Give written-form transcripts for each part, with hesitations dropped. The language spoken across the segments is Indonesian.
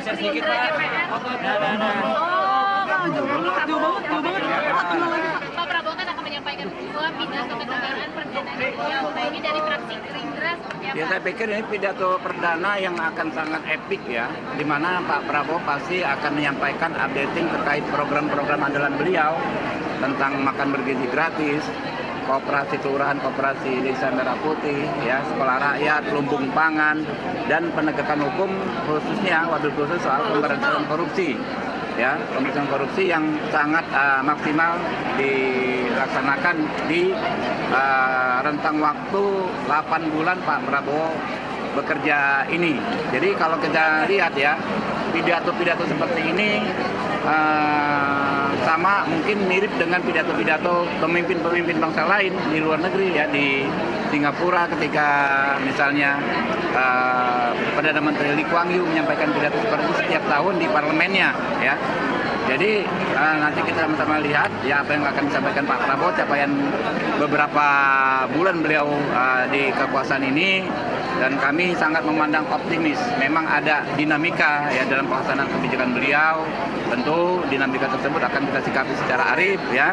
Geser sedikit Pak. Jauh banget. Pak Prabowo kan akan menyampaikan dua pidato kenegaraan perdana beliau. Nah ini dari fraksi Gerindra seperti apa? Ya saya pikir ini pidato perdana yang akan sangat epik ya, di mana Pak Prabowo pasti akan menyampaikan updating terkait program-program andalan beliau tentang makan bergizi gratis, koperasi kelurahan, koperasi desa Merah Putih, ya, sekolah rakyat, lumbung pangan, dan penegakan hukum khususnya wabil khusus soal pemberantasan korupsi. Ya, pemberantasan korupsi yang sangat maksimal dilaksanakan di rentang waktu 8 bulan Pak Prabowo bekerja ini. Jadi kalau kita lihat ya, pidato-pidato seperti ini sama mungkin mirip dengan pidato-pidato pemimpin-pemimpin bangsa lain di luar negeri ya, di Singapura ketika misalnya Perdana Menteri Lee Kuan Yew menyampaikan pidato seperti itu setiap tahun di parlemennya ya. Jadi nanti kita sama-sama lihat ya apa yang akan disampaikan Pak Prabowo, capaian beberapa bulan beliau di kekuasaan ini, dan kami sangat memandang optimis. Memang ada dinamika ya dalam pelaksanaan kebijakan beliau. Tentu dinamika tersebut akan kita sikapi secara arif ya,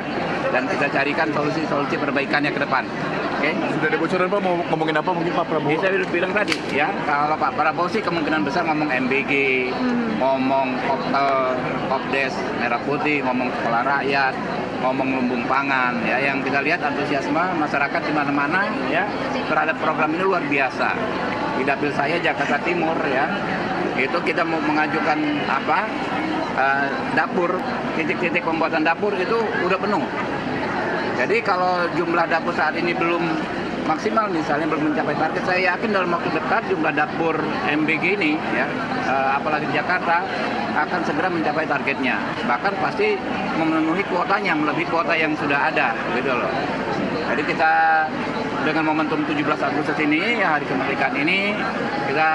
dan kita carikan solusi-solusi perbaikannya ke depan. Oke. Sudah ada bocoran Pak mau ngomongin apa mungkin Pak Prabowo? Saya bilang tadi ya, kalau Pak Prabowo sih kemungkinan besar ngomong MBG, ngomong Kopdes Merah Putih, ngomong sekolah rakyat, ngomong lumbung pangan ya. Yang kita lihat antusiasme masyarakat di mana-mana ya terhadap program ini luar biasa. Di dapil saya Jakarta Timur ya, itu kita mau mengajukan dapur, titik-titik pembuatan dapur itu udah penuh. Jadi kalau jumlah dapur saat ini belum maksimal, misalnya belum mencapai target, saya yakin dalam waktu dekat jumlah dapur MBG ini ya, apalagi di Jakarta, akan segera mencapai targetnya. Bahkan pasti memenuhi kuotanya, melebihi kuota yang sudah ada, gitu loh. Jadi kita dengan momentum 17 Agustus ini, ya hari kemerdekaan ini, kita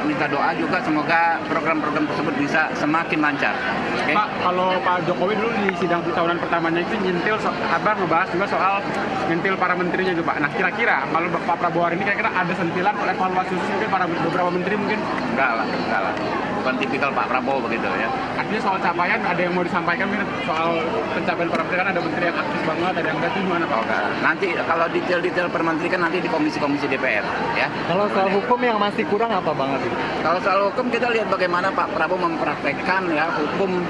minta doa juga semoga program-program tersebut bisa semakin lancar. Okay? Pak, kalau Pak Jokowi dulu di sidang tahunan pertamanya itu nyentil, Abang ngebahas juga soal nyentil para menterinya itu Pak. Nah kira-kira kalau Pak Prabowo hari ini kira-kira ada sentilan evaluasi khusus mungkin para beberapa menteri mungkin? Enggak lah. Bukan tipikal Pak Prabowo begitu ya. Artinya soal capaian ada yang mau disampaikan mungkin soal pencapaian para menteri, kan ada menteri yang aktif banget, ada yang enggak, itu gimana Pak? Nanti kalau detail-detail per menteri kan nanti di komisi-komisi DPR ya. Kalau soal hukum yang masih kurang apa Bang Adi? Kalau soal hukum kita lihat bagaimana Pak Prabowo mempraktekkan ya, hukum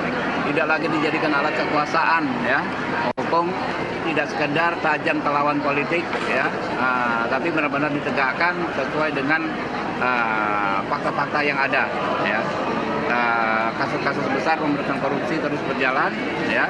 tidak lagi dijadikan alat kekuasaan ya. Hukum tidak sekedar tajam ke lawan politik ya, tapi benar-benar ditegakkan sesuai dengan fakta-fakta yang ada ya. Kasus-kasus besar pemberantasan korupsi terus berjalan ya.